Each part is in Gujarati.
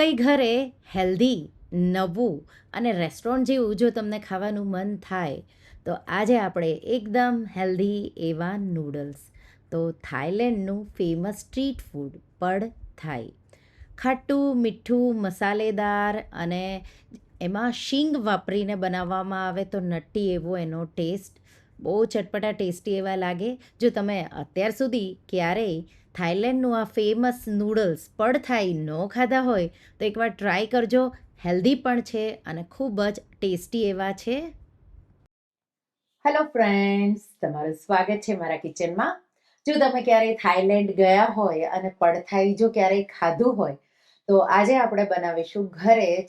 કઈ ઘરે હેલ્ધી, નવું અને રેસ્ટોરન્ટ જેવું જો તમને ખાવાનું મન થાય તો આજે આપણે એકદમ હેલ્ધી એવા નૂડલ્સ, તો થાઈલેન્ડનું ફેમસ સ્ટ્રીટ ફૂડ પડ થાઈ. ખાટું, મીઠું, મસાલેદાર અને એમાં શીંગ વાપરીને બનાવવામાં આવે તો નટ્ટી એવો એનો ટેસ્ટ, બહુ ચટપટા ટેસ્ટી એવા લાગે. જો તમે અત્યાર સુધી ક્યારેય થાઈલેન્ડનું આ ફેમસ નૂડલ્સ પડ થાઈ ન ખાધા હોય તો એકવાર ટ્રાય કરજો. હેલ્ધી પણ છે અને ખૂબ જ ટેસ્ટી એવા છે. હેલો ફ્રેન્ડ્સ, તમારું સ્વાગત છે મારા કિચનમાં. જો તમે ક્યારેય થાઈલેન્ડ ગયા હોય અને પડથાઈ જો ક્યારેય ખાધું હોય તો આજે આપણે બનાવીશું ઘરે જ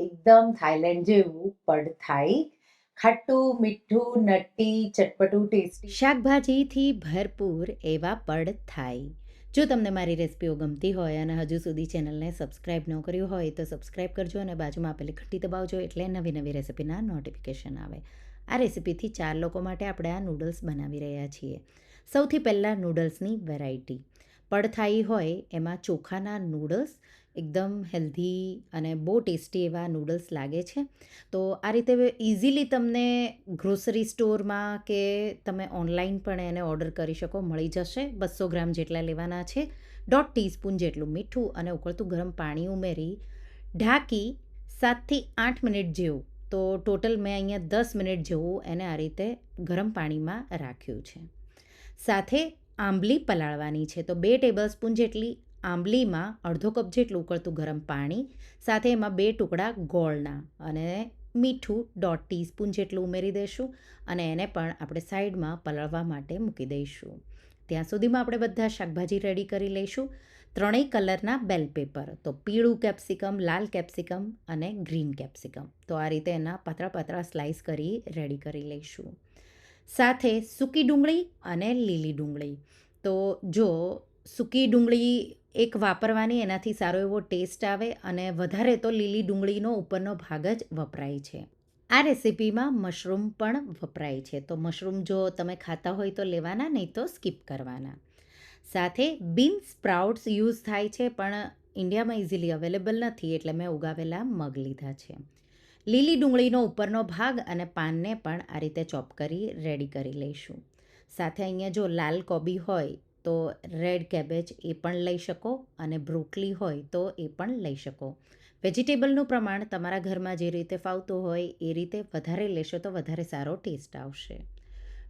એકદમ થાઈલેન્ડ જેવું પડથાઈ. ખાટું, મીઠું, નટ્ટી, ચટપટું, ટેસ્ટી શાકભાજીથી ભરપૂર એવા પડથાઈ. જો તમને મારી રેસિપીઓ ગમતી હોય અને હજુ સુધી ચેનલને સબસ્ક્રાઈબ ન કર્યું હોય તો સબસ્ક્રાઈબ કરજો અને બાજુમાં આપેલી ઘંટી દબાવજો એટલે નવી નવી રેસિપીના નોટિફિકેશન આવે. આ રેસિપીથી 4 લોકો માટે આપણે આ નૂડલ્સ બનાવી રહ્યા છીએ. સૌથી પહેલાં નૂડલ્સની વેરાયટી. પડથાઈ હોય એમાં ચોખાના નૂડલ્સ એકદમ હેલ્ધી અને બહુ ટેસ્ટી એવા નૂડલ્સ લાગે છે. તો આ રીતે ઇઝીલી તમને ગ્રોસરી સ્ટોરમાં કે તમે ઓનલાઈન પણ એને ઓર્ડર કરી શકો, મળી જશે. 200 ગ્રામ જેટલા લેવાના છે. 1/2 ટીસ્પૂન જેટલું મીઠું અને ઉકળતું ગરમ પાણી ઉમેરી ઢાંકી 7થી 8 મિનિટ જેવું, તો ટોટલ મેં અહીંયા 10 મિનિટ જેવું એને આ રીતે ગરમ પાણીમાં રાખ્યું છે. સાથે આંબલી પલાળવાની છે, તો 2 ટેબલસ્પૂન જેટલી આંબલીમાં અડધો કપ જેટલું ઉકળતું ગરમ પાણી, સાથે એમાં 2 ટુકડા ગોળના અને મીઠું 1/2 ટીસ્પૂન જેટલું ઉમેરી દઈશું અને એને પણ આપણે સાઈડમાં પલાળવા માટે મૂકી દઈશું. ત્યાં સુધીમાં આપણે બધા શાકભાજી રેડી કરી લઈશું. 3 કલરના બેલ પેપર, તો પીળું કેપ્સિકમ, લાલ કેપ્સિકમ અને ગ્રીન કેપ્સિકમ, તો આ રીતે એના પાતળા પાતળા સ્લાઈસ કરી રેડી કરી લઈશું. સાથે સૂકી ડુંગળી અને લીલી ડુંગળી. તો જો સૂકી ડુંગળી એક વાપરવાની, એનાથી સારો એવો ટેસ્ટ આવે અને વધારે તો લીલી ડુંગળીનો ઉપરનો ભાગ જ વપરાય છે. આ રેસિપીમાં મશરૂમ પણ વપરાય છે, તો મશરૂમ જો તમે ખાતા હોય તો લેવાના, નહીં તો સ્કીપ કરવાના. સાથે બીન્સ સ્પ્રાઉટ્સ યુઝ થાય છે પણ ઇન્ડિયામાં ઇઝીલી અવેલેબલ નથી એટલે મેં ઉગાવેલા મગ લીધા છે. લીલી ડુંગળીનો ઉપરનો ભાગ અને પાનને પણ આ રીતે ચોપ કરી રેડી કરી લઈશું. સાથે અહીંયા જો લાલ કોબી હોય તો રેડ કેબેજ એ પણ લઈ શકો અને બ્રોકલી હોય તો એ પણ લઈ શકો. વેજીટેબલનું પ્રમાણ તમારા ઘરમાં જે રીતે ફાવતું હોય એ રીતે વધારે લેશો તો વધારે સારો ટેસ્ટ આવશે.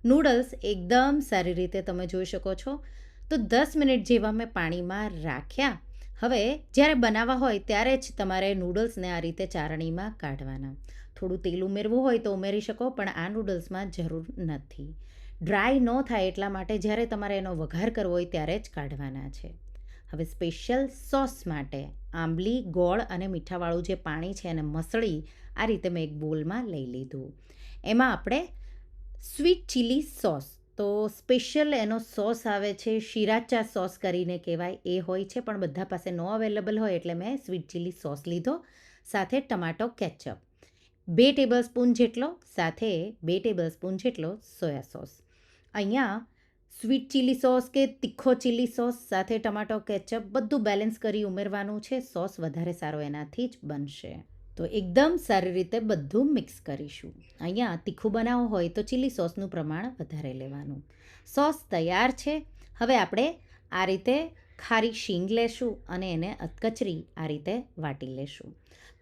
નૂડલ્સ એકદમ સારી રીતે તમે જોઈ શકો છો. તો 10 મિનિટ જેવા મેં પાણીમાં રાખ્યા. હવે જ્યારે બનાવવા હોય ત્યારે જ તમારે નૂડલ્સને આ રીતે ચારણીમાં કાઢવાના. થોડું તેલ ઉમેરવું હોય તો ઉમેરી શકો, પણ આ નૂડલ્સમાં જરૂર નથી. ડ્રાય ન થાય એટલા માટે જ્યારે તમારે એનો વઘાર કરવો હોય ત્યારે જ કાઢવાના છે. હવે સ્પેશિયલ સોસ માટે આંબલી, ગોળ અને મીઠાવાળું જે પાણી છે એને મસળી આ રીતે મેં એક બોલમાં લઈ લીધું. એમાં આપણે સ્વીટ ચીલી સોસ, તો સ્પેશિયલ એનો સોસ આવે છે, શિરાચા સોસ કરીને કહેવાય, એ હોય છે પણ બધા પાસે ન અવેલેબલ હોય એટલે મેં સ્વીટ ચીલી સોસ લીધો. સાથે ટમાટો કેચઅપ 2 ટેબલસ્પૂન જેટલો, સાથે 2 ટેબલસ્પૂન જેટલો સોયા સોસ. અહીંયા સ્વીટ ચીલી સોસ કે તીખો ચીલી સોસ સાથે ટમાટો કેચઅપ બધું બેલેન્સ કરી ઉમેરવાનું છે. સોસ વધારે સારો એનાથી જ બનશે. તો એકદમ સારી રીતે બધું મિક્સ કરીશું. અહીંયા તીખું બનાવવું હોય તો ચીલી સોસનું પ્રમાણ વધારે લેવાનું. સોસ તૈયાર છે. હવે આપણે આ રીતે ખારી શીંગ લેશું અને એને અધકચરી આ રીતે વાટી લેશું.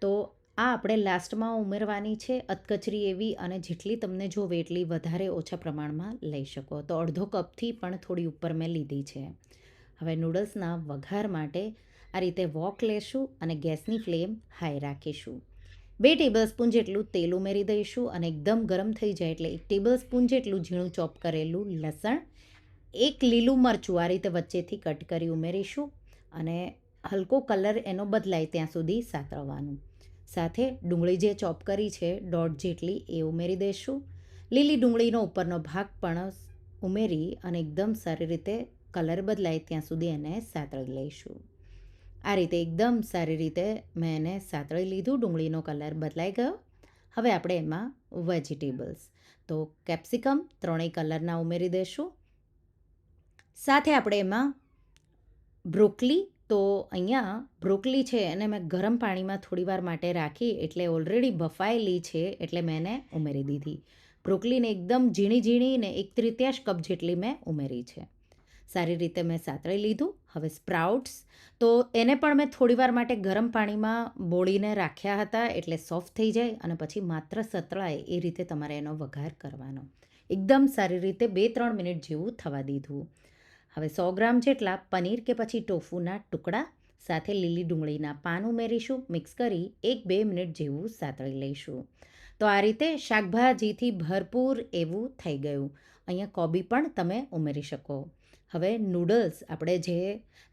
તો આ આપણે લાસ્ટમાં ઉમેરવાની છે, અધકચરી એવી, અને જેટલી તમને જોવે એટલી વધારે ઓછા પ્રમાણમાં લઈ શકો. તો અડધો કપથી પણ થોડી ઉપર મેં લીધી છે. હવે નૂડલ્સના વઘાર માટે આ રીતે વોક લેશું અને ગેસની ફ્લેમ હાઈ રાખીશું. 2 ટેબલસ્પૂન જેટલું તેલ ઉમેરી દઈશું અને એકદમ ગરમ થઈ જાય એટલે 1 ટેબલસ્પૂન જેટલું ઝીણું ચોપ કરેલું લસણ, 1 લીલું મરચું આ રીતે વચ્ચેથી કટ કરી ઉમેરીશું અને હલકો કલર એનો બદલાય ત્યાં સુધી સાતળવાનું. સાથે ડુંગળી જે ચોપ કરી છે 1/2 જેટલી એ ઉમેરી દઈશું. લીલી ડુંગળીનો ઉપરનો ભાગ પણ ઉમેરી અને એકદમ સારી રીતે કલર બદલાય ત્યાં સુધી એને સાતળી લઈશું. આ રીતે એકદમ સારી રીતે મેં એને સાતળી લીધું. ડુંગળીનો કલર બદલાઈ ગયો. હવે આપણે એમાં વેજીટેબલ્સ, તો કેપ્સિકમ 3 કલરના ઉમેરી દઈશું. સાથે આપણે એમાં બ્રોકલી તો અહીંયા બ્રોકલી છે એને મેં ગરમ પાણીમાં થોડીવાર માટે રાખી, એટલે ઓલરેડી બફાયેલી છે એટલે મેં એને ઉમેરી દીધી. બ્રોકલીને એકદમ ઝીણી ઝીણી ને 1/3 કપ જેટલી મેં ઉમેરી છે. સારી રીતે મેં સાતળી લીધું. હવે સ્પ્રાઉટ્સ, તો એને પણ મેં થોડીવાર માટે ગરમ પાણીમાં બોળીને રાખ્યા હતા, એટલે સોફ્ટ થઈ જાય અને પછી માત્ર સતળાય એ રીતે તમારે એનો વઘાર કરવાનો. એકદમ સારી રીતે 2-3 મિનિટ જેવું થવા દીધું. હવે 100 ગ્રામ જેટલા પનીર કે પછી ટોફુના ટુકડા સાથે લીલી ડુંગળીના પાન ઉમેરીશું. મિક્સ કરી 1-2 મિનિટ જેવું સાતળી લઈશું. તો આ રીતે શાકભાજીથી ભરપૂર એવું થઈ ગયું. અહીંયા કોબી પણ તમે ઉમેરી શકો. હવે નૂડલ્સ આપણે જે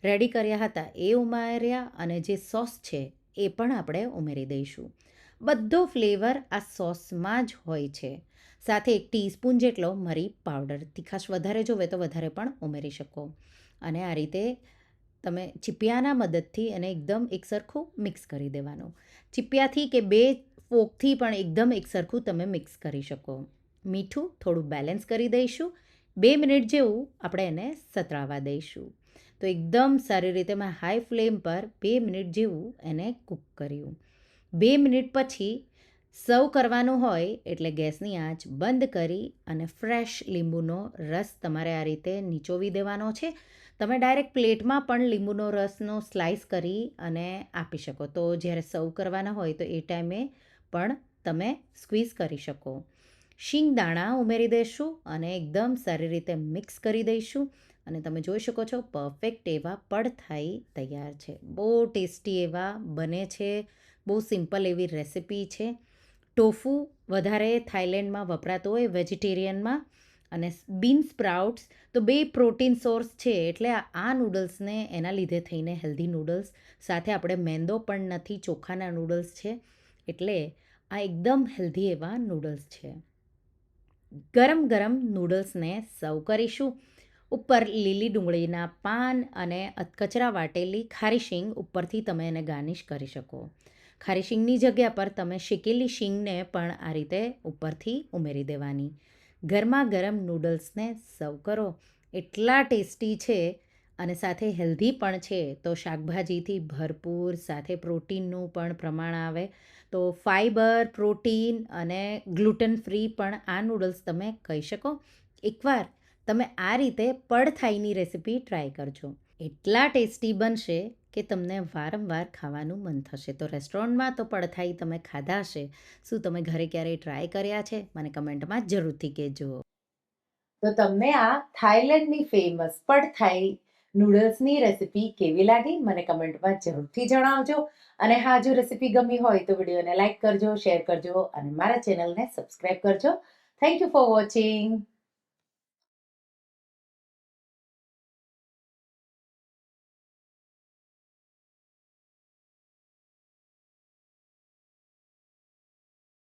રેડી કર્યા હતા એ ઉમેર્યા અને જે સોસ છે એ પણ આપણે ઉમેરી દઈશું. બધો ફ્લેવર આ સોસમાં જ હોય છે. સાથે 1 ટીસ્પૂન જેટલો મરી પાવડર, તીખાશ વધારે જોવે તો વધારે પણ ઉમેરી શકો. અને આ રીતે તમે ચીપિયાના મદદથી એને એકદમ એકસરખું મિક્સ કરી દેવાનું. ચીપિયાથી કે 2 ફોકથી પણ એકદમ એકસરખું તમે મિક્સ કરી શકો. મીઠું થોડું બેલેન્સ કરી દઈશું. 2 મિનિટ જેવું આપણે એને સતળાવા દઈશું. તો એકદમ સારી રીતે મેં હાઈ ફ્લેમ પર 2 મિનિટ જેવું એને કૂક કર્યું. 2 મિનિટ પછી સર્વ કરવાનું હોય એટલે ગેસની આંચ બંધ કરી અને ફ્રેશ લીંબુનો રસ તમારે આ રીતે નીચોવી દેવાનો છે. તમે ડાયરેક્ટ પ્લેટમાં પણ લીંબુનો રસનો સ્લાઇસ કરી અને આપી શકો. તો જ્યારે સર્વ કરવાના હોય તો એ ટાઈમે પણ તમે સ્ક્વીઝ કરી શકો. શીંગદાણા ઉમેરી દઈશું અને એકદમ સારી રીતે મિક્સ કરી દઈશું. અને તમે જોઈ શકો છો પરફેક્ટ એવા પડથાઈ તૈયાર છે. બહુ ટેસ્ટી એવા બને છે. બહુ સિમ્પલ એવી રેસિપી છે. ટોફુ વધારે થાઈલેન્ડમાં વપરાતો હોય વેજીટેરિયનમાં, અને બીન સ્પ્રાઉટ્સ તો 2 પ્રોટીન સોર્સ છે, એટલે આ નૂડલ્સને એના લીધે થઈને હેલ્ધી નૂડલ્સ. સાથે આપણે મેંદો પણ નથી, ચોખાના નૂડલ્સ છે, એટલે આ એકદમ હેલ્ધી એવા નૂડલ્સ છે. ગરમ ગરમ નૂડલ્સને સર્વ કરીશું. ઉપર લીલી ડુંગળીના પાન અને કચરા વાટેલી ખારી શીંગ ઉપરથી તમે એને ગાર્નિશ કરી શકો. ખારી શીંગની જગ્યા પર તમે શેકેલી શીંગને પણ આ રીતે ઉપરથી ઉમેરી દેવાની. ગરમા ગરમ નૂડલ્સને સર્વ કરો. એટલા ટેસ્ટી છે અને સાથે હેલ્ધી પણ છે. તો શાકભાજીથી ભરપૂર, સાથે પ્રોટીનનું પણ પ્રમાણ આવે. તો ફાઈબર, પ્રોટીન અને ગ્લુટન ફ્રી પણ આ નૂડલ્સ તમે કહી શકો. એકવાર તમે આ રીતે પડથાઈની રેસિપી ટ્રાય કરજો. એટલા ટેસ્ટી બનશે કે તમને વારંવાર ખાવાનું મન થશે. તો રેસ્ટોરન્ટમાં તો પડથાઈ તમે ખાધા હશે. શું તમે ઘરે ક્યારેય ટ્રાય કર્યા છે? મને કમેન્ટમાં જરૂરથી કહેજો. તો તમને આ થાઈલેન્ડની ફેમસ પડથાઈ નૂડલ્સની રેસિપી કેવી લાગી મને કમેન્ટમાં જરૂરથી જણાવજો. અને હા, જો રેસિપી ગમી હોય તો વિડીયોને લાઈક કરજો, શેર કરજો અને મારા ચેનલને સબસ્ક્રાઈબ કરજો. Thank you for watching.